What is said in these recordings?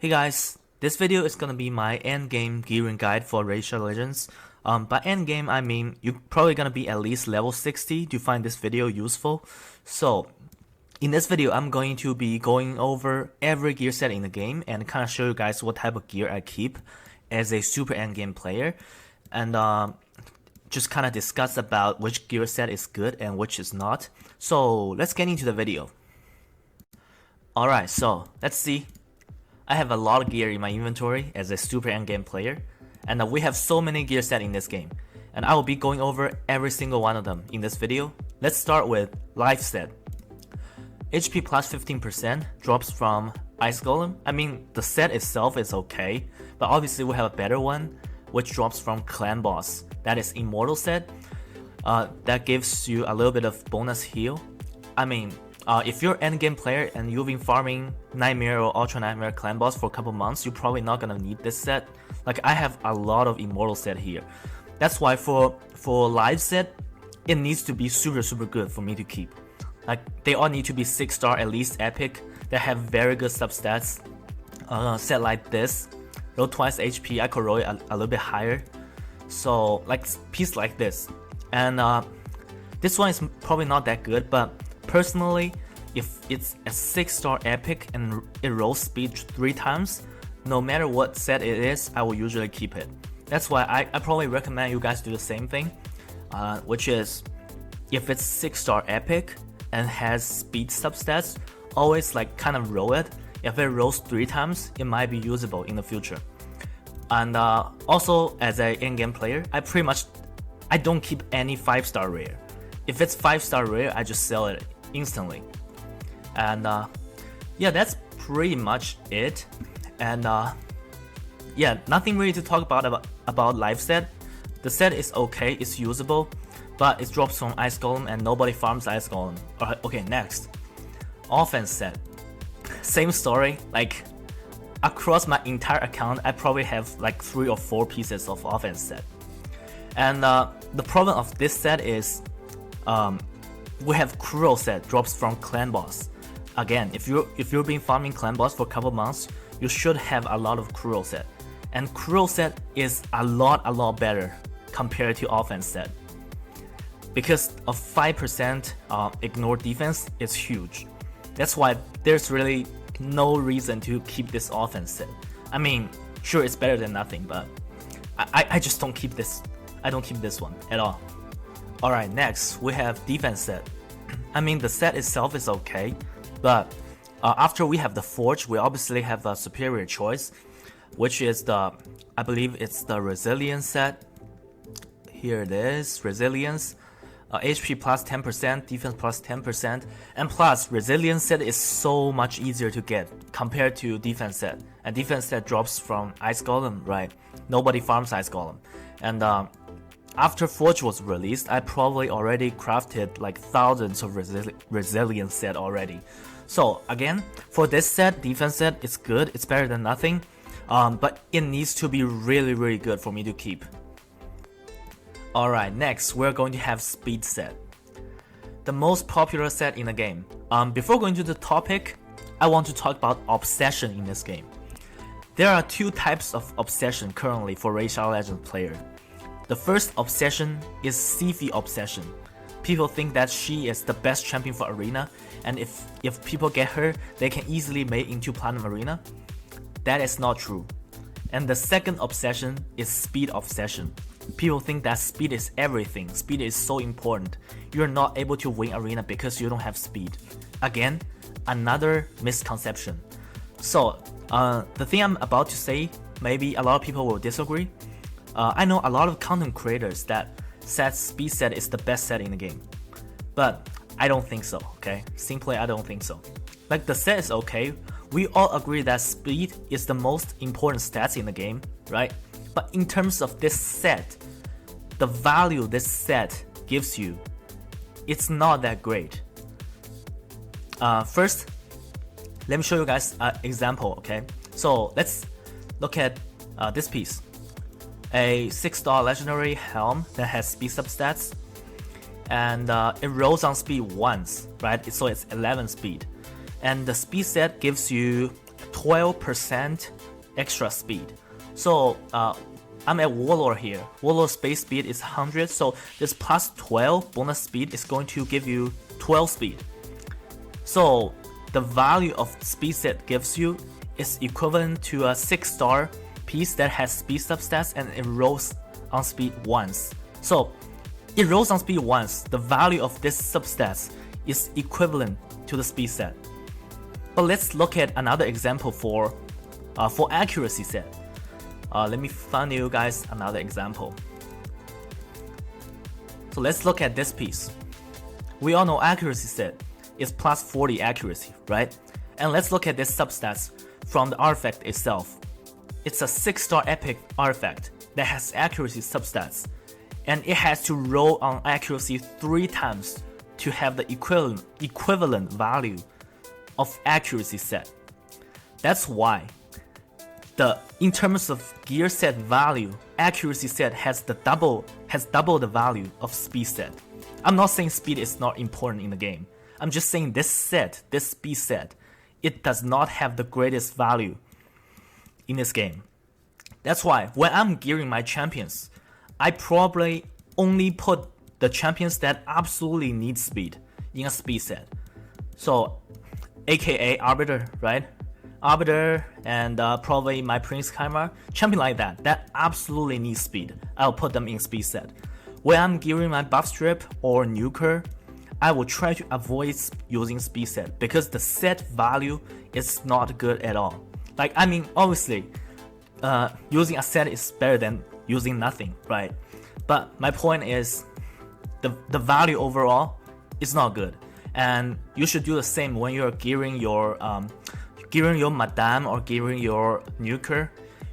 Hey guys, this video is gonna be my endgame gearing guide for Racial Legends. By endgame I mean you're probably gonna be at least level 60 to find this video useful. So in this video I'm going to be going over every gear set in the game and kind of show you guys what type of gear I keep as a super endgame player, and just kind of discuss about which gear set is good and which is not. So let's get into the video. Alright, so let's see. I have a lot of gear in my inventory as a super endgame player, and we have so many gear set in this game, and I will be going over every single one of them in this video. Let's start with Life Set. HP plus 15% drops from Ice Golem. I mean, the set itself is okay, but obviously we have a better one, which drops from Clan Boss. That is Immortal Set. That gives you a little bit of bonus heal. I mean, if you're an endgame player and you've been farming Nightmare or Ultra Nightmare Clan Boss for a couple months, you're probably not gonna need this set. Like, I have a lot of Immortal Set here. That's why for Live Set, it needs to be super good for me to keep. Like, they all need to be 6-star, at least epic, that have very good substats. Set like this, roll twice HP, I could roll it a little bit higher. So like piece like this, and this one is probably not that good, but personally, if it's a 6-star epic and it rolls speed 3 times, no matter what set it is, I will usually keep it. That's why I probably recommend you guys do the same thing, which is if it's 6-star epic and has speed substats, always like kind of roll it. If it rolls 3 times, it might be usable in the future. And also, as an in-game player, I don't keep any 5-star rare. If it's 5-star rare, I just sell it instantly. And yeah, that's pretty much it. And yeah, nothing really to talk about Life Set. The set is okay, it's usable, but it drops from Ice Golem and nobody farms Ice Golem. Okay, next. Offense Set. Same story, like across my entire account, I probably have like 3 or 4 pieces of Offense Set. And the problem of this set is we have Cruel Set drops from Clan Boss. Again, if you've been farming Clan Boss for a couple months, you should have a lot of Cruel Set. And Cruel Set is a lot better compared to Offense Set. Because of 5% ignore defense is huge. That's why there's really no reason to keep this Offense Set. I mean, sure, it's better than nothing, but I just don't keep this. I don't keep this one at all. Alright, next we have Defense Set. I mean, the set itself is okay, but after we have the Forge, we obviously have a superior choice, which is I believe it's the Resilience Set. Here it is, Resilience. HP plus 10%, defense plus 10%, and plus Resilience Set is so much easier to get compared to Defense Set. And Defense Set drops from Ice Golem, right? Nobody farms Ice Golem. And after Forge was released, I probably already crafted like thousands of Resilience Set already. So again, for this set, Defense Set, it's good, it's better than nothing, but it needs to be really good for me to keep. Alright, next we're going to have Speed Set, the most popular set in the game. Before going to the topic, I want to talk about Obsession in this game. There are 2 types of Obsession currently for Racial Legends player. The first Obsession is Siphi Obsession. People think that she is the best champion for Arena, and if people get her, they can easily make into Platinum Arena. That is not true. And the second Obsession is Speed Obsession. People think that speed is everything, speed is so important. You're not able to win Arena because you don't have speed. Again, another misconception. So, the thing I'm about to say, maybe a lot of people will disagree. I know a lot of content creators that said Speed Set is the best set in the game. But I don't think so, okay? Simply, I don't think so. Like, the set is okay. We all agree that speed is the most important stats in the game, right? But in terms of this set, the value this set gives you, it's not that great. First, let me show you guys an example, okay? So let's look at this piece. A 6-star legendary helm that has speed substats, and it rolls on speed once, right? So it's 11 speed. And the speed set gives you 12% extra speed. So I'm at Warlord here. Warlord's base speed is 100, so this plus 12 bonus speed is going to give you 12 speed. So the value of speed set gives you is equivalent to a 6-star piece that has speed substats and it rolls on speed once. So it rolls on speed once. The value of this substats is equivalent to the speed set. But let's look at another example for accuracy set. Let me find you guys another example. So let's look at this piece. We all know accuracy set is plus 40 accuracy, right? And let's look at this substats from the artifact itself. It's a 6-star epic artifact that has accuracy substats, and it has to roll on accuracy 3 times to have the equivalent value of accuracy set. That's why in terms of gear set value, accuracy set has double the value of speed set. I'm not saying speed is not important in the game. I'm just saying this speed set, it does not have the greatest value in this game. That's why when I'm gearing my champions, I probably only put the champions that absolutely need speed in a speed set. So aka Arbiter, right? Arbiter and probably my Prince Chimera, champion like that absolutely needs speed. I'll put them in speed set. When I'm gearing my buff strip or nuker, I will try to avoid using speed set because the set value is not good at all. Like, I mean, obviously, using a set is better than using nothing, right? But my point is, the value overall is not good, and you should do the same when you're gearing your Madame or gearing your nuker.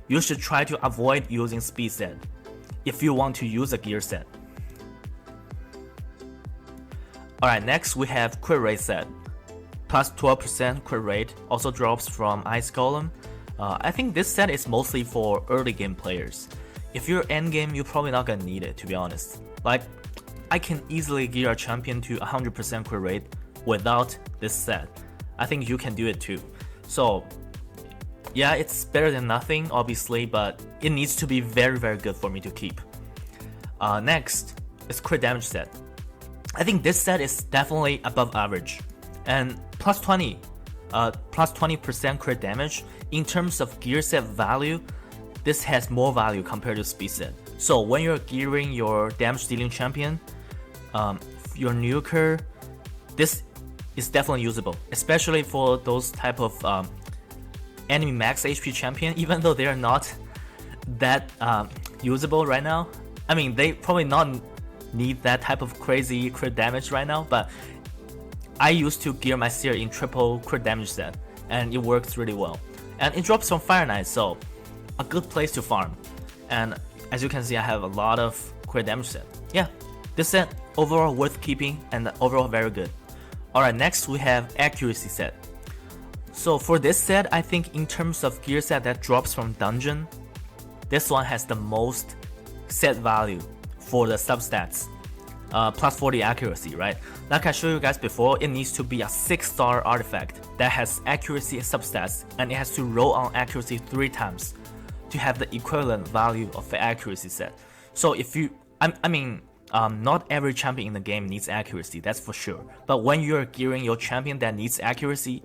You should try to avoid using speed set if you want to use a gear set. Alright, next we have crit rate set. Plus 12% crit rate, also drops from Ice Golem. I think this set is mostly for early game players. If you're endgame, you're probably not gonna need it, to be honest. Like, I can easily gear a champion to 100% crit rate without this set. I think you can do it too. So yeah, it's better than nothing, obviously, but it needs to be very, very good for me to keep. Next is crit damage set. I think this set is definitely above average, and plus 20% crit damage. In terms of gear set value, this has more value compared to speed set. So when you're gearing your damage dealing champion, your nuker, this is definitely usable, especially for those type of enemy max HP champion. Even though they are not that usable right now, I mean, they probably not need that type of crazy crit damage right now, but I used to gear my Seer in triple crit damage set, and it works really well. And it drops from Fire Knight, so a good place to farm. And as you can see, I have a lot of crit damage set. Yeah, this set overall worth keeping and overall very good. Alright, next we have accuracy set. So for this set, I think in terms of gear set that drops from dungeon, this one has the most set value for the substats. Plus 40 accuracy, right? Like I showed you guys before, it needs to be a 6-star artifact that has accuracy substats, and it has to roll on accuracy 3 times to have the equivalent value of the accuracy set. So if you, not every champion in the game needs accuracy, that's for sure. But when you're gearing your champion that needs accuracy,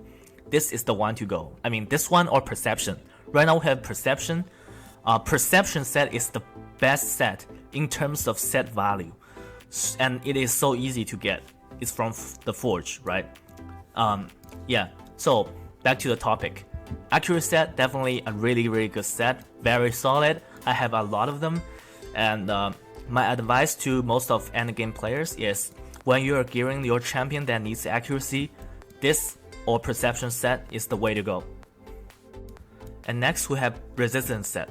this is the one to go. I mean, this one or perception. Right now we have perception. Perception set is the best set in terms of set value, and it is so easy to get. It's from the Forge, right? Yeah, so back to the topic. Accuracy set, definitely a really, really good set, very solid. I have a lot of them, and my advice to most of endgame players is when you're gearing your champion that needs accuracy, this or perception set is the way to go. And next we have resistance set.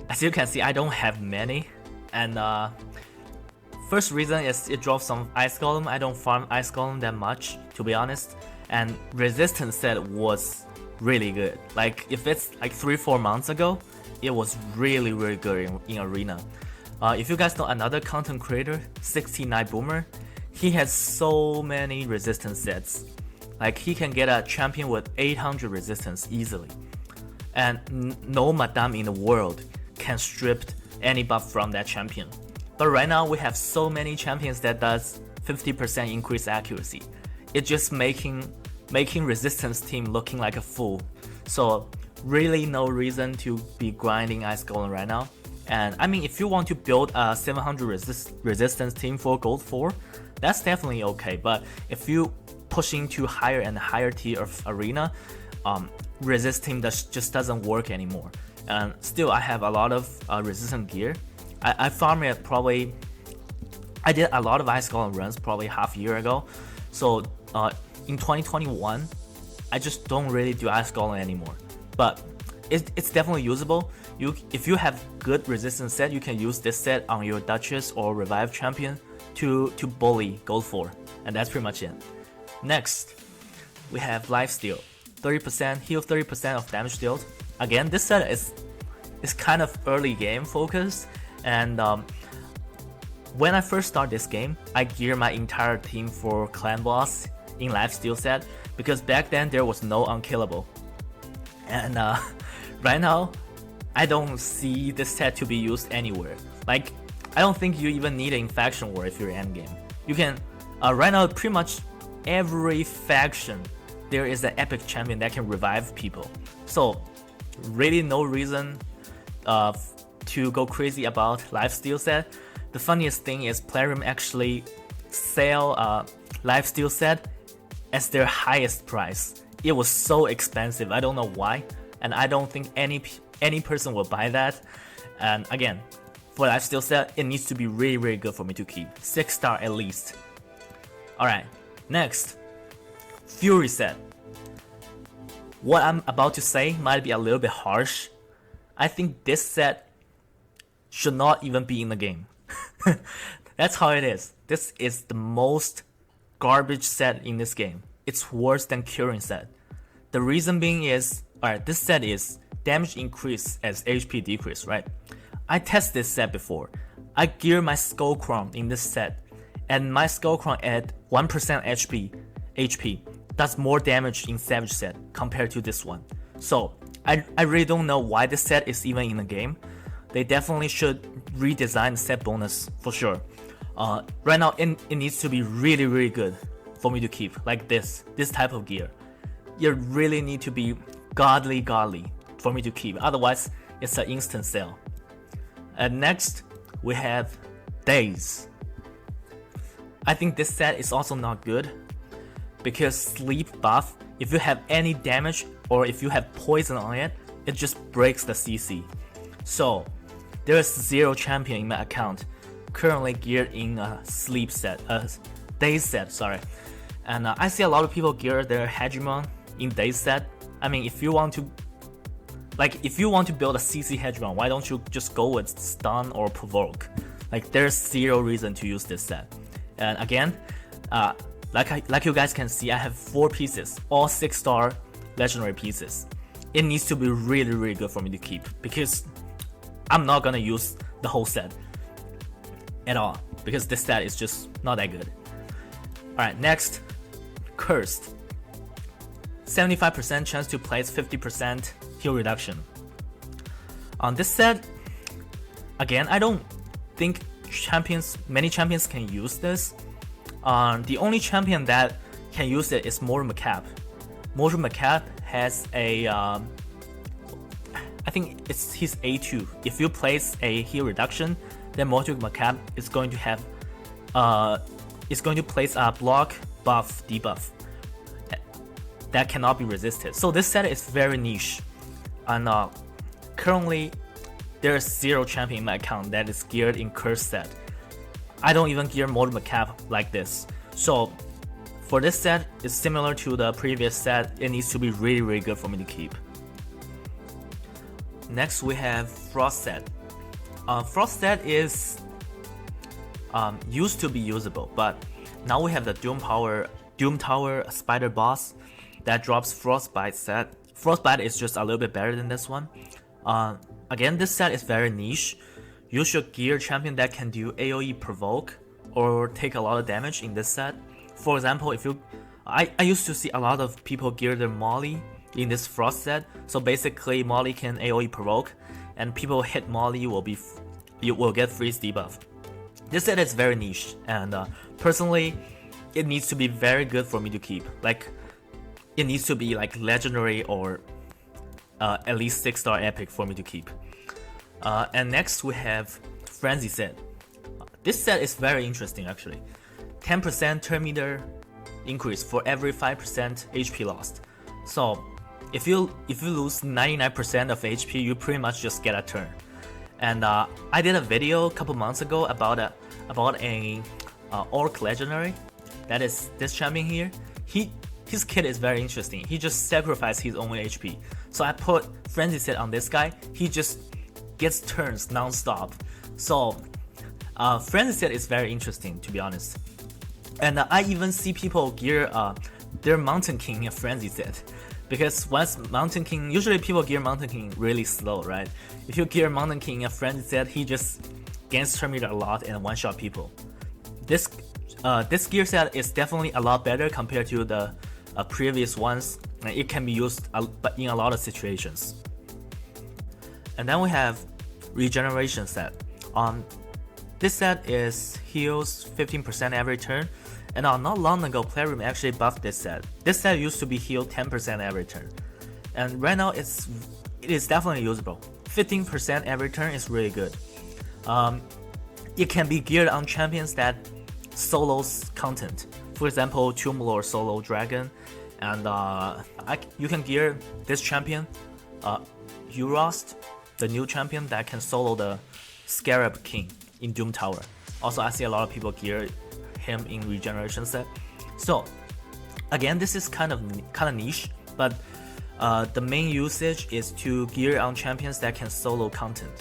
As you can see, I don't have many, and first reason is it drops some Ice Golem. I don't farm Ice Golem that much, to be honest, and resistance set was really good. Like, if it's like 3-4 months ago, it was really, really good in arena. If you guys know another content creator, 69 Boomer, he has so many resistance sets. Like he can get a champion with 800 resistance easily. And no Madame in the world can strip any buff from that champion. But right now we have so many champions that does 50% increased accuracy. It's just making resistance team looking like a fool. So really no reason to be grinding Ice Golem right now. And I mean, if you want to build a 700 resistance team for Gold 4, that's definitely okay. But if you pushing to higher and higher tier of arena, resist team just doesn't work anymore. And still, I have a lot of resistant gear. I farmed it probably. I did a lot of Ice Golem runs probably half a year ago. So in 2021, I just don't really do Ice Golem anymore. But it's definitely usable. If you have good resistance set, you can use this set on your Duchess or Revive champion to bully Gold 4, and that's pretty much it. Next, we have Lifesteal, 30% heal, 30% of damage dealt. Again, this set is kind of early game focused, and when I first start this game, I gear my entire team for Clan Boss in Lifesteal set because back then there was no unkillable, and right now I don't see this set to be used anywhere. Like, I don't think you even need an faction war if you're endgame. You can right now pretty much every faction there is an epic champion that can revive people. So really no reason to go crazy about Lifesteal set. The funniest thing is Plarium actually sell Lifesteal set as their highest price. It was so expensive. I don't know why, and I don't think any person will buy that. And again, for Lifesteal set, it needs to be really, really good for me to keep. 6-star at least. Alright, next, Fury set. What I'm about to say might be a little bit harsh. I think this set should not even be in the game. That's how it is. This is the most garbage set in this game. It's worse than Curing set. The reason being is, alright, this set is damage increase as HP decrease, right? I tested this set before. I gear my Skullcrown in this set, and my Skullcrown at 1% HP does more damage in Savage set compared to this one. So I really don't know why this set is even in the game. They definitely should redesign the set bonus for sure. Right now it needs to be really, really good for me to keep, like this type of gear. You really need to be godly for me to keep, otherwise it's an instant sale. And next we have Daze. I think this set is also not good because sleep buff, if you have any damage or if you have poison on it, it just breaks the CC. So there is 0 champion in my account currently geared in a sleep set, Daze set, sorry. And I see a lot of people gear their Hegemon in Daze set. I mean, if you want to build a CC Hegemon, why don't you just go with Stun or Provoke? Like, there's 0 reason to use this set. And again, like you guys can see, I have 4 pieces, all 6-star legendary pieces. It needs to be really, really good for me to keep because I'm not gonna use the whole set at all because this set is just not that good. Alright, next, Cursed. 75% chance to place 50% heal reduction. On this set, again, I don't think many champions can use this. The only champion that can use it is Mortal Macap. Mortal Macap has a I think it's his A2. If you place a heal reduction, then Mortal Macap is going to have place a block, buff, debuff that cannot be resisted. So this set is very niche, and currently there is 0 champion in my account that is geared in Curse set. I don't even gear Mortal Macap like this. So for this set, it's similar to the previous set. It needs to be really, really good for me to keep. Next we have Frost set. Frost set is used to be usable, but now we have the Doom Tower Spider Boss that drops Frostbite set. Frostbite is just a little bit better than this one. Again, this set is very niche. You should gear champion that can do AoE provoke or take a lot of damage in this set. For example, if you I used to see a lot of people gear their Molly in this Frost set. So basically Molly can AoE provoke, and people hit Molly you will get freeze debuff. This set is very niche, and personally it needs to be very good for me to keep. Like it needs to be like legendary or at least 6-star epic for me to keep. And next we have Frenzy Set. This set is very interesting actually. 10% turn meter increase for every 5% HP lost. So if you lose 99% of HP, you pretty much just get a turn. And I did a video a couple months ago about a Orc legendary. That is this champion here. His kit is very interesting. He just sacrificed his own HP. So I put Frenzy Set on this guy. He just gets turns non-stop. So Frenzy Set is very interesting, to be honest. And I even see people gear their Mountain King in a Frenzy Set. Because once Mountain King, usually people gear Mountain King really slow, right? If you gear Mountain King in a Frenzy Set, he just gains turn meter a lot and one-shot people. This gear set is definitely a lot better compared to the previous ones. It can be used in a lot of situations. And then we have Regeneration Set. This set is heals 15% every turn, and not long ago Playroom actually buffed this set. This set used to be healed 10% every turn, and right now it is definitely usable. 15% every turn is really good. It can be geared on champions that solos content. For example, Tomb Lord solo Dragon, and you can gear this champion, Urost, the new champion that can solo the Scarab King in Doom Tower. Also, I see a lot of people gear him in Regeneration Set. So again, this is kind of niche, but the main usage is to gear on champions that can solo content.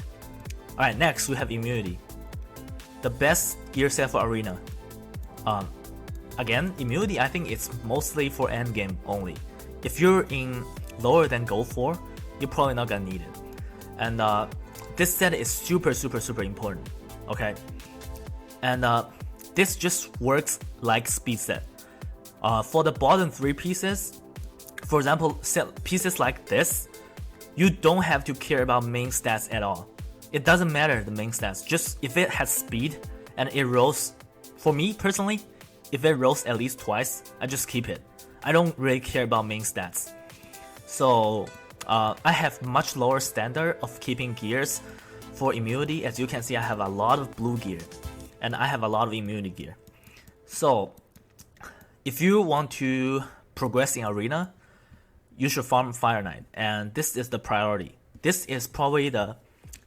Alright, next we have Immunity, the best gear set for Arena. Again, Immunity I think it's mostly for endgame only. If you're in lower than Gold 4, you're probably not gonna need it. And this set is super important. Okay, and this just works like speed set. For the bottom 3 pieces, for example, pieces like this, you don't have to care about main stats at all. It doesn't matter the main stats, just if it has speed and it rolls. For me personally, if it rolls at least twice, I just keep it. I don't really care about main stats. So I have much lower standard of keeping gears for immunity. As you can see, I have a lot of blue gear and I have a lot of immunity gear. So if you want to progress in arena, you should farm Fire Knight, and this is the priority. This is probably the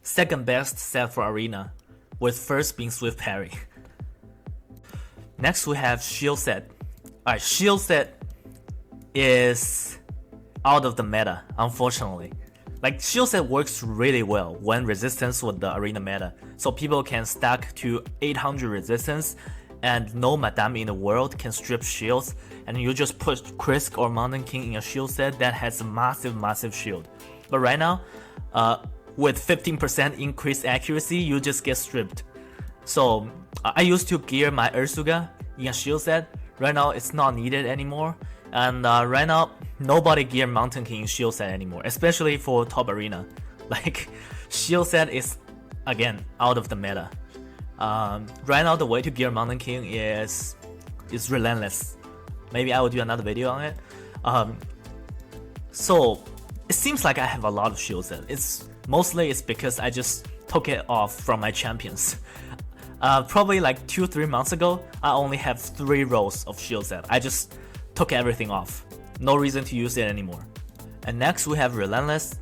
second best set for arena, with first being Swift Parry. Next we have Shield Set. Alright, Shield Set is out of the meta, unfortunately. Like, Shield Set works really well when resistance with the arena meta, so people can stack to 800 resistance and no Madame in the world can strip shields, and you just put Krisk or Mountain King in a shield set that has a massive shield. But right now, with 15% increased accuracy, you just get stripped. So I used to gear my Ursuga in a shield set. Right now it's not needed anymore, and right now nobody gear Mountain King in shield set anymore, especially for top arena. Like, shield set is again out of the meta. Right now the way to gear Mountain King is Relentless. Maybe I will do another video on it. So it seems like I have a lot of shield set. It's because I just took it off from my champions. Probably like 2-3 months ago, I only have 3 rows of shield set. I just took everything off. No reason to use it anymore. And next we have Relentless.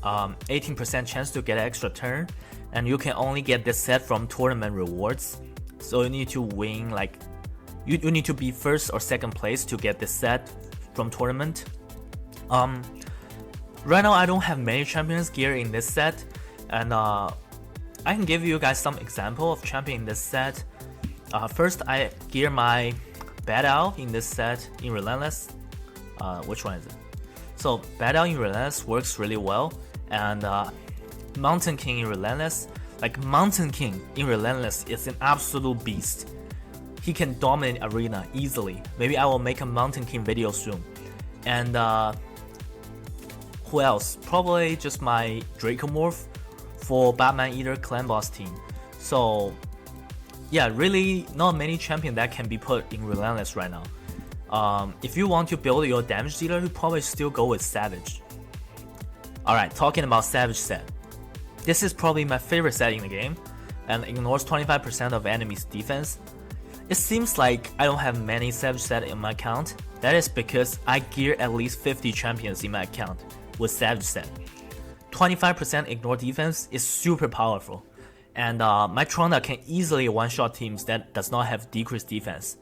18% chance to get an extra turn, and you can only get this set from tournament rewards. So you need to win, like, you need to be first or second place to get this set from tournament. Right now I don't have many champions gear in this set, and I can give you guys some example of champion in this set. First, I gear my Bad Owl in this set in Relentless. Which one is it? So Bad Owl in Relentless works really well, and Mountain King in Relentless. Like, Mountain King in Relentless is an absolute beast. he can dominate arena easily. Maybe I will make a Mountain King video soon. And who else? Probably just my Dracomorph for Batman Eater Clan Boss team. So yeah, really not many champions that can be put in Relentless right now. If you want to build your damage dealer, you probably still go with Savage. Alright, talking about Savage set. This is probably my favorite set in the game, and ignores 25% of enemies' defense. It seems like I don't have many Savage set in my account. That is because I gear at least 50 champions in my account with Savage set. 25% ignore defense is super powerful, and my Trona can easily one-shot teams that does not have decreased defense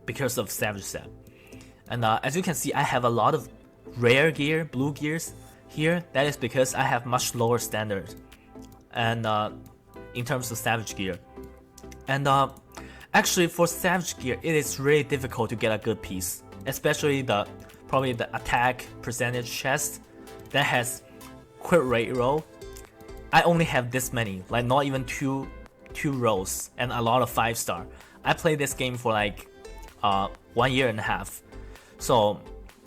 because of Savage set. And as you can see, I have a lot of rare gear, blue gears here. That is because I have much lower standard and in terms of Savage gear. And actually for Savage gear, it is really difficult to get a good piece, especially probably the attack percentage chest that has crit rate roll. I only have this many, like not even two rolls, and a lot of 5-star. I played this game for like 1.5 years, so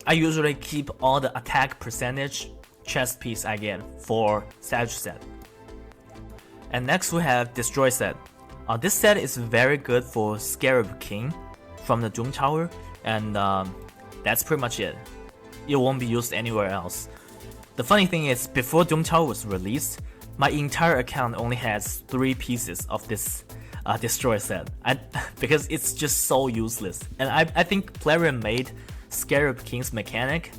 I usually keep all the attack percentage chest piece I get for Savage set. And next we have Destroy set. This set is very good for Scarab King from the Doom Tower, and that's pretty much it. It won't be used anywhere else. The funny thing is, before Doom Tower was released, my entire account only has 3 pieces of this Destroy set, because it's just so useless. And I think Plarium made Scarab King's mechanic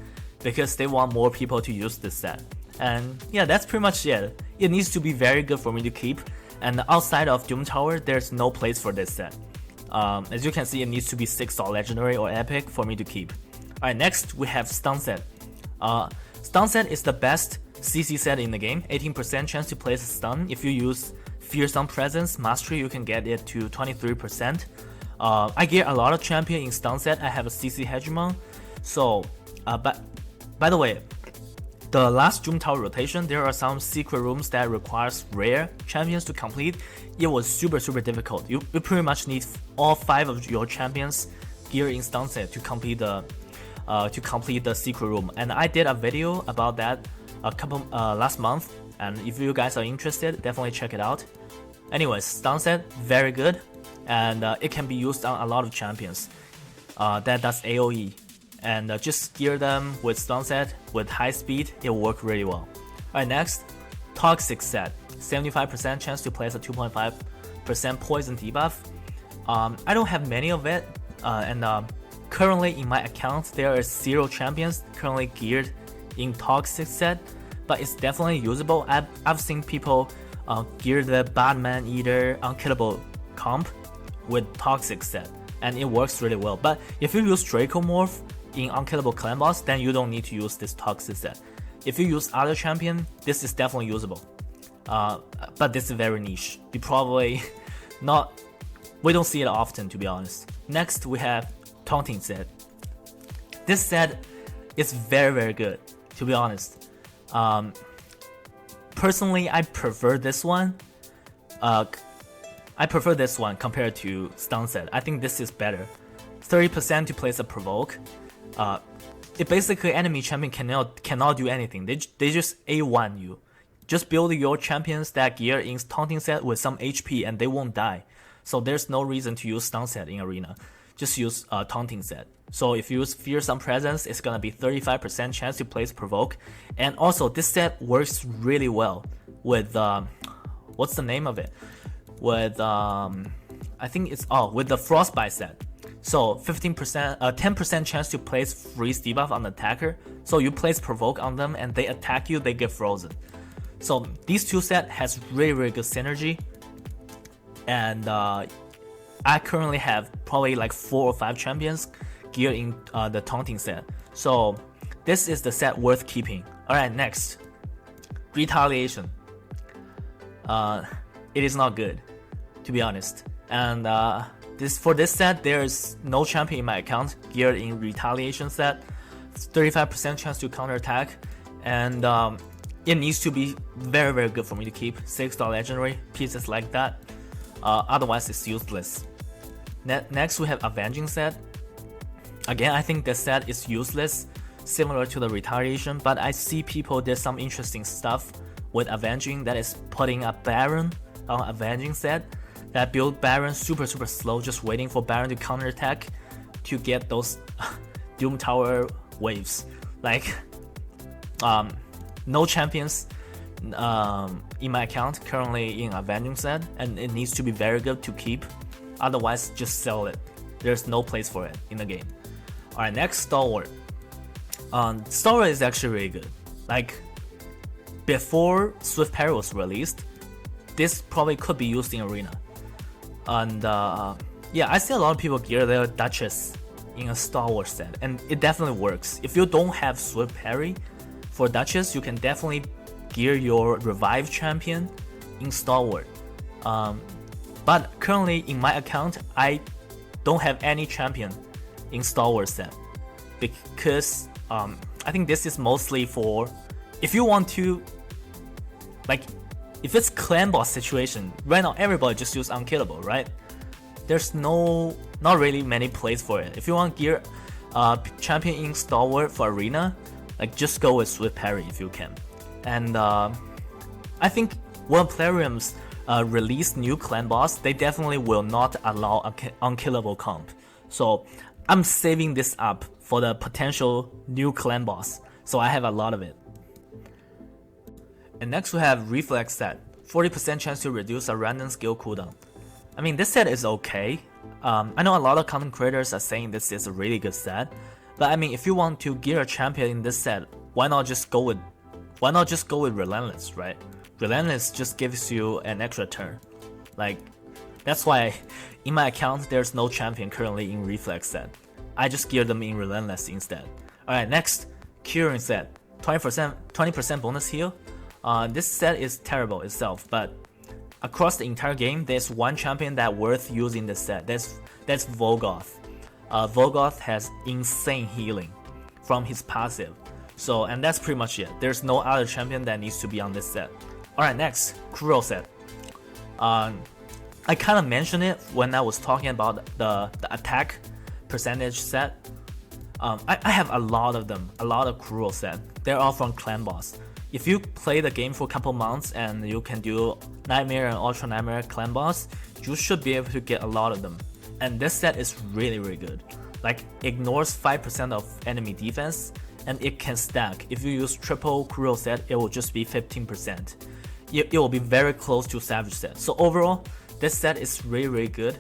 because they want more people to use this set. And yeah, that's pretty much it. It needs to be very good for me to keep, and outside of Doom Tower, there's no place for this set. As you can see, it needs to be 6-star legendary or epic for me to keep. Alright, next we have Stun set. Stun set is the best CC set in the game. 18% chance to place a stun. If you use Fearsome Presence Mastery, you can get it to 23%. I get a lot of champion in Stun set. I have a CC Hegemon. So, but by the way, the last Doom Tower rotation, there are some secret rooms that requires rare champions to complete. It was super difficult. You pretty much need all 5 of your champions gear in Stun set to complete the secret room. And I did a video about that last month, and if you guys are interested, definitely check it out. Anyways, Stun set, very good, and it can be used on a lot of champions that does AoE. And just gear them with Stun set with high speed, it will work really well. Alright, next, Toxic set. 75% chance to place a 2.5% poison debuff. I don't have many of it, and currently in my account there are 0 champions currently geared in Toxic set, but it's definitely usable. I've seen people gear the Batman Eater Unkillable comp with Toxic set, and it works really well. But if you use Dracomorph in Unkillable Clan Boss, then you don't need to use this Toxic set. If you use other champion, this is definitely usable. But this is very niche. You probably we don't see it often, to be honest. Next we have Taunting set. This set is very good, to be honest. Personally, I prefer this one. I prefer this one compared to Stun set. I think this is better. 30% to place a provoke. It basically enemy champion cannot do anything. They just A1 you. Just build your champions that gear in Taunting set with some HP and they won't die. So there's no reason to use Stun set in arena. Just use Taunting set. So if you use Fearsome Presence, it's gonna be 35% chance to place provoke. And also this set works really well with what's the name of it? With I think it's with the Frostbite set. So 10% chance to place freeze debuff on the attacker. So you place provoke on them and they attack you, they get frozen. So these two sets has really good synergy. And I currently have probably like 4 or 5 champions geared in the Taunting set. So this is the set worth keeping. Alright, next. Retaliation. It is not good, to be honest. And for this set, there's no champion in my account geared in Retaliation set. 35% chance to counterattack, and it needs to be very good for me to keep 6-star legendary pieces like that. Otherwise, it's useless. Next we have Avenging Set. Again, I think this set is useless, similar to the Retaliation, but I see people did some interesting stuff with Avenging, that is putting a Baron on Avenging Set that build Baron super slow, just waiting for Baron to counterattack to get those Doom Tower waves. Like, no champions in my account currently in Avenging Set, and it needs to be very good to keep. Otherwise, just sell it. There's no place for it in the game. Alright, next, Stalwart. Stalwart is actually really good. Like, before Swift Parry was released, this probably could be used in Arena. And yeah, I see a lot of people gear their Duchess in a Stalwart set, and it definitely works. If you don't have Swift Parry for Duchess, you can definitely gear your Revive champion in Stalwart. But currently in my account, I don't have any champion in Stalwart set because I think this is mostly for if you want to, like, if it's clan boss situation. Right now everybody just use Unkillable, right? There's not really many plays for it. If you want gear champion in Stalwart for Arena, like, just go with Swift Parry if you can. And I think when Plariums release new clan boss, they definitely will not allow Unkillable comp. So I'm saving this up for the potential new clan boss, so I have a lot of it. And next we have Reflex Set, 40% chance to reduce a random skill cooldown. I mean, this set is okay. I know a lot of content creators are saying this is a really good set, but I mean, if you want to gear a champion in this set, why not just go with Relentless, right? Relentless just gives you an extra turn. Like, that's why in my account there's no champion currently in Reflex Set. I just gear them in Relentless instead. Alright, next, Curing Set, 20% bonus heal. This set is terrible itself, but across the entire game, there's one champion that's worth using this set. That's Volgoth. Volgoth has insane healing from his passive. So, and that's pretty much it. There's no other champion that needs to be on this set. Alright, next, Cruel Set. I kind of mentioned it when I was talking about the attack percentage set. I have a lot of them, a lot of Cruel Set. They're all from Clan Boss. If you play the game for a couple months and you can do Nightmare and Ultra Nightmare Clan Boss, you should be able to get a lot of them. And this set is really good. Like, ignores 5% of enemy defense, and it can stack. If you use triple Cruel Set, it will just be 15%. It will be very close to Savage Set. So overall, this set is really good.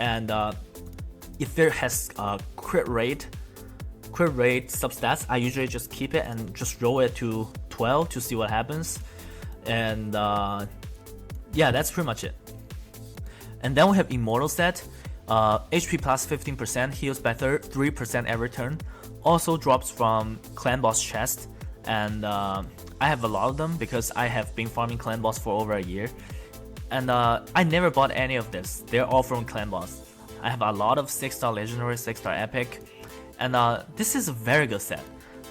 And if it has crit rate substats, I usually just keep it and just roll it to 12 to see what happens. And yeah, that's pretty much it. And then we have Immortal Set. HP plus 15%, heals by 3% every turn. Also drops from Clan Boss chest. And I have a lot of them because I have been farming Clan Boss for over a year. And I never bought any of this. They're all from Clan Boss. I have a lot of 6-star Legendary, 6-star Epic. And this is a very good set.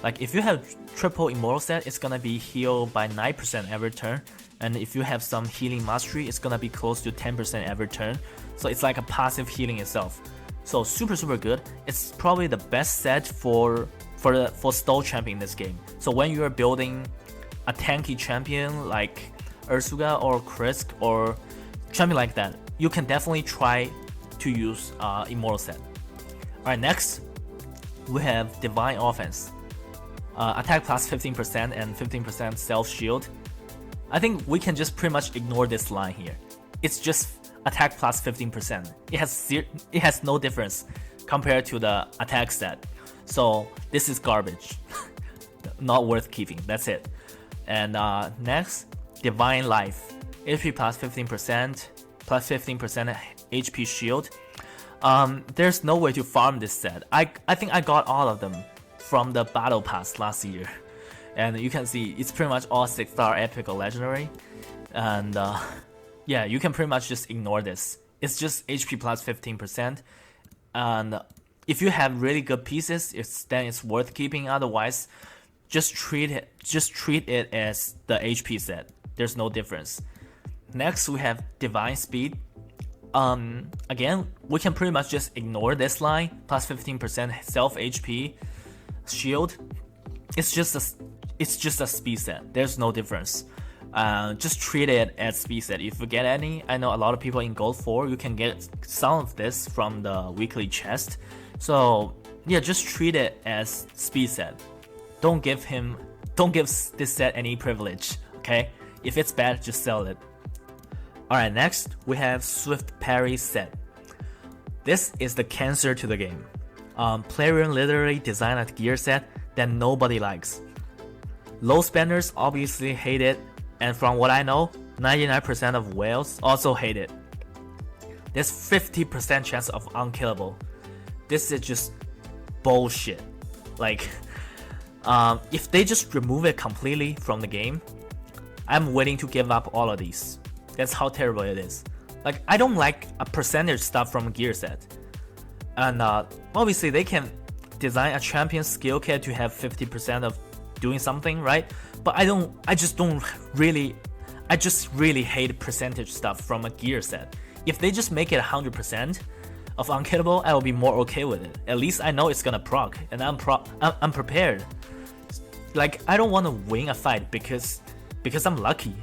Like, if you have triple Immortal Set, it's gonna be healed by 9% every turn. And if you have some healing mastery, it's gonna be close to 10% every turn. So it's like a passive healing itself. So super good. It's probably the best set for stall champion in this game. So when you're building a tanky champion like Ursuga or Krisk or champion like that, you can definitely try to use Immortal Set. Alright, next we have Divine Offense. Attack plus 15% and 15% self shield. I think we can just pretty much ignore this line here. It's just attack plus 15%. It has no difference compared to the attack set. So this is garbage. Not worth keeping. That's it. And next, Divine Life. HP plus 15%, plus 15% HP shield. There's no way to farm this set. I think I got all of them from the battle pass last year. And you can see it's pretty much all 6-star epic or legendary. And yeah, you can pretty much just ignore this. It's just HP plus 15%. And if you have really good pieces, then it's worth keeping. Otherwise, just treat it as the HP set. There's no difference. Next, we have Divine Speed. again, we can pretty much just ignore this line, plus 15% self HP shield. It's just a speed set. There's no difference. Just treat it as speed set. If you get any, I know a lot of people in Gold 4, you can get some of this from the weekly chest. So yeah, just treat it as speed set. Don't give this set any privilege, okay? If it's bad, just sell it. Alright, next we have Swift Parry Set. This is the cancer to the game. Player literally designed a gear set that nobody likes. Low spenders obviously hate it, and from what I know, 99% of whales also hate it. There's 50% chance of unkillable. This is just bullshit. Like, if they just remove it completely from the game, I'm willing to give up all of these. That's how terrible it is. Like, I don't like a percentage stuff from a gear set. And obviously they can design a champion skill kit to have 50% of doing something, right? But I just really hate percentage stuff from a gear set. If they just make it 100% of unkillable, I will be more okay with it. At least I know it's gonna proc, and I'm prepared. Like, I don't want to win a fight because I'm lucky,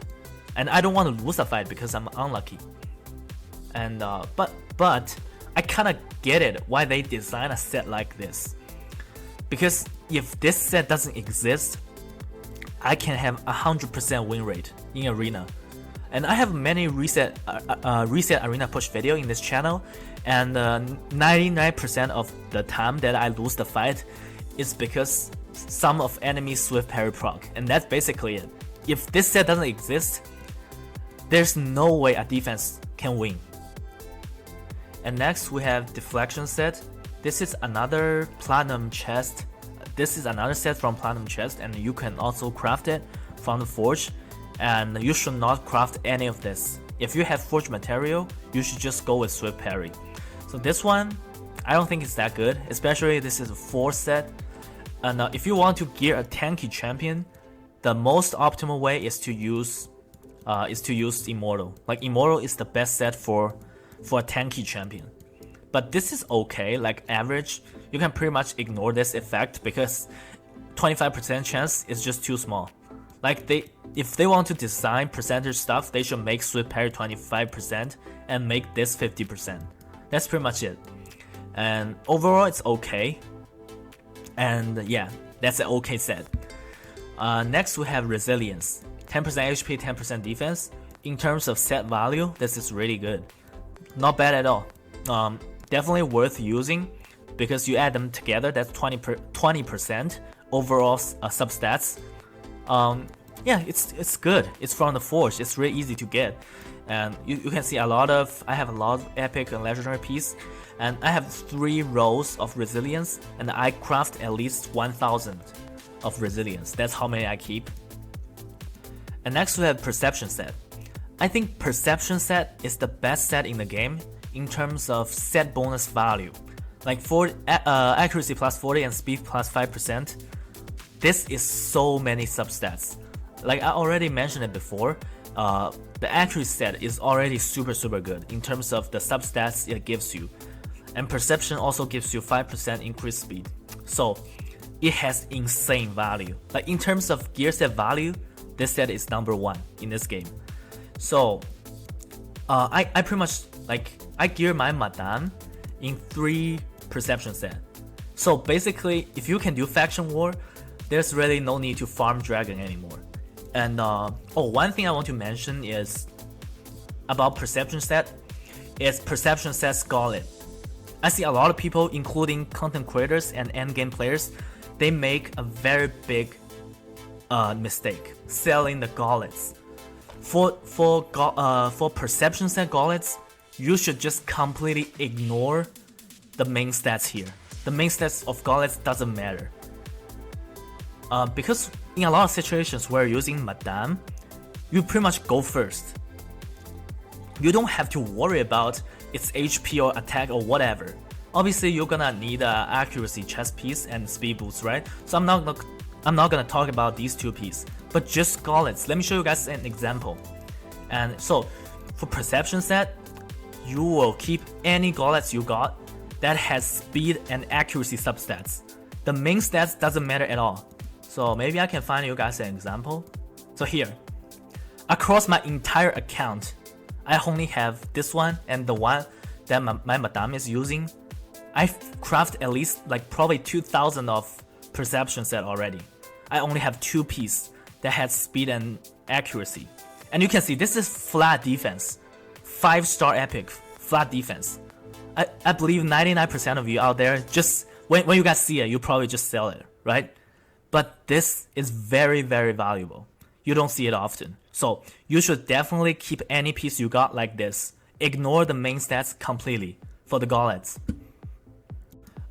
and I don't want to lose a fight because I'm unlucky. And but I kind of get it why they design a set like this. Because if this set doesn't exist, I can have 100% win rate in arena. And I have many reset arena push video in this channel, and 99% of the time that I lose the fight is because some of enemy swift parry proc, and that's basically it. If this set doesn't exist, there's no way a defense can win. And next we have Deflection Set. This is another platinum chest. This is another set from platinum chest, and you can also craft it from the forge. And you should not craft any of this. If you have forge material, you should just go with swift parry. So this one, I don't think it's that good, especially this is a 4 set. And if you want to gear a tanky champion, the most optimal way is to use Immortal. Like, Immortal is the best set for a tanky champion. But this is okay, like average. You can pretty much ignore this effect because 25% chance is just too small. Like, if they want to design percentage stuff, they should make swift parry 25% and make this 50%. That's pretty much it. And overall, it's okay. And yeah, that's an okay set. Next, we have Resilience. 10% HP, 10% defense. In terms of set value, this is really good. Not bad at all. Definitely worth using because you add them together, that's 20% overall substats. Yeah, it's good. It's from the forge. It's really easy to get, and you can see I have a lot of epic and legendary piece, and I have 3 rows of resilience, and I craft at least 1000 of resilience. That's how many I keep. And next we have Perception Set. I think Perception Set is the best set in the game in terms of set bonus value. Like accuracy plus 40 and speed plus 5%. This is so many substats. Like I already mentioned it before, the accuracy set is already super good in terms of the substats it gives you. And perception also gives you 5% increased speed. So it has insane value. Like in terms of gear set value, this set is number 1 in this game. So I pretty much I gear my Madame in 3 perception set. So basically, if you can do faction war, there's really no need to farm dragon anymore. And one thing I want to mention is about perception set is perception set Scarlet. I see a lot of people, including content creators and endgame players, they make a very big mistake selling the gauntlets. For perception set gauntlets, you should just completely ignore the main stats here. The main stats of gauntlets doesn't matter. Because in a lot of situations where you're using Madame, you pretty much go first. You don't have to worry about its HP or attack or whatever. Obviously, you're gonna need an accuracy chest piece and speed boost, right? So I'm not gonna talk about these 2 pieces, but just gauntlets. Let me show you guys an example. And so, for perception set, you will keep any gauntlets you got that has speed and accuracy substats. The main stats doesn't matter at all. So maybe I can find you guys an example. So here, across my entire account, I only have this one and the one that my madame is using. I've crafted at least like probably 2,000 of perception set already. I only have 2 pieces that had speed and accuracy. And you can see this is flat defense. 5-star epic, flat defense. I believe 99% of you out there, just when you guys see it, you probably just sell it, right? But this is very, very valuable. You don't see it often. So you should definitely keep any piece you got like this. Ignore the main stats completely for the gauntlets.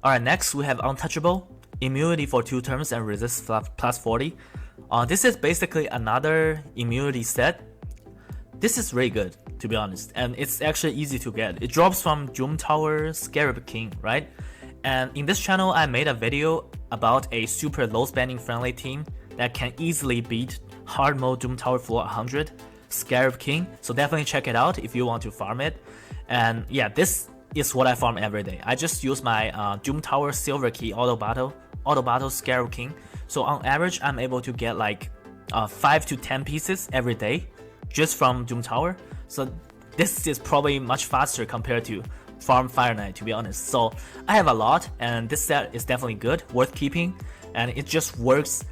Alright, next we have Untouchable Immunity for 2 turns and resist plus 40. This is basically another immunity set. This is really good, to be honest, and it's actually easy to get. It drops from Doom Tower Scarab King, right? And in this channel, I made a video about a super low spending friendly team that can easily beat hard mode Doom Tower floor 100 Scarab King. So definitely check it out if you want to farm it. And yeah, this is what I farm every day. I just use my Doom Tower Silver Key auto battle Scarab King. So on average, I'm able to get like 5 to 10 pieces every day just from Doom Tower. So this is probably much faster compared to farm Fire Knight, to be honest. So I have a lot, and this set is definitely good, worth keeping, and it just works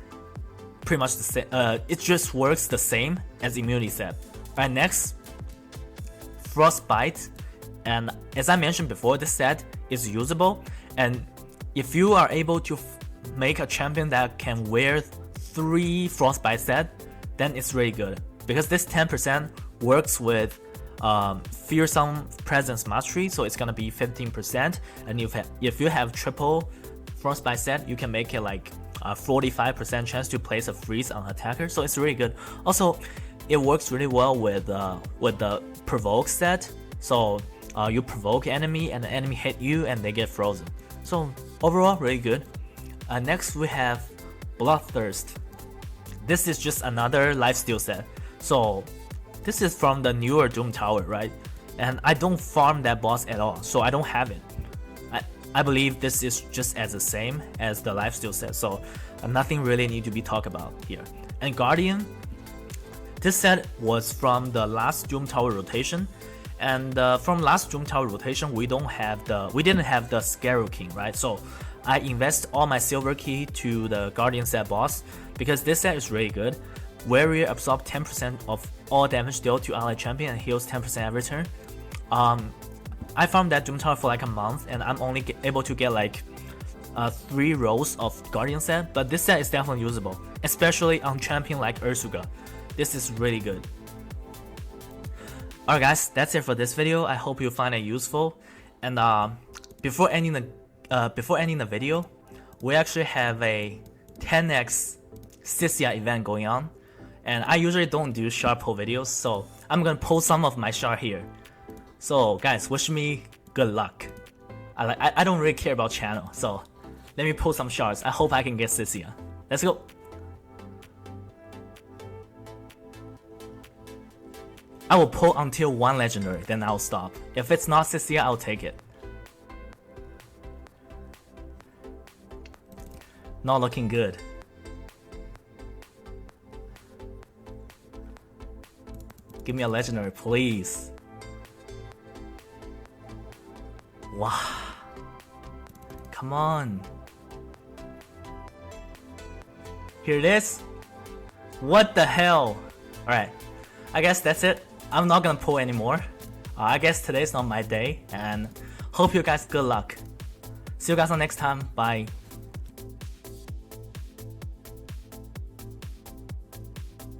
pretty much the same. It just works the same as Immunity Set. Alright, next, Frostbite. And as I mentioned before, this set is usable, and if you are able to make a champion that can wear 3 Frostbite set, then it's really good, because this 10% works with Fearsome Presence Mastery, so it's gonna be 15%, and if you have triple Frostbite set, you can make it like a 45% chance to place a freeze on attacker, so it's really good. Also, it works really well with the Provoke set, so you provoke enemy and the enemy hit you and they get frozen. So overall, really good. Next we have Bloodthirst. This is just another lifesteal set. So this is from the newer Doom Tower, right? And I don't farm that boss at all, so I don't have it. I believe this is just as the same as the lifesteal set, so nothing really need to be talked about here. And Guardian, this set was from the last Doom Tower rotation, and from last Doom Tower rotation we didn't have the Scarab King, right? So I invest all my silver key to the Guardian set boss because this set is really good. Warrior absorbs 10% of all damage dealt to ally champion and heals 10% every turn. I farmed that Doom Tower for like a month, and I'm only able to get like 3 rows of Guardian set, but this set is definitely usable, especially on champion like Ursuga. This is really good. Alright guys, that's it for this video. I hope you find it useful. And before ending the video, we actually have a 10x Sisia event going on, and I usually don't do shard pull videos, so I'm gonna pull some of my shard here. So guys, wish me good luck. I don't really care about channel, so let me pull some shards. I hope I can get Sisia. Let's go. I will pull until 1 legendary, then I'll stop. If it's not Sisia, I'll take it. Not looking good. Give me a legendary, please. Wow. Come on. Here it is. What the hell? Alright. I guess that's it. I'm not gonna pull anymore. I guess today's not my day, and hope you guys good luck. See you guys on next time. Bye.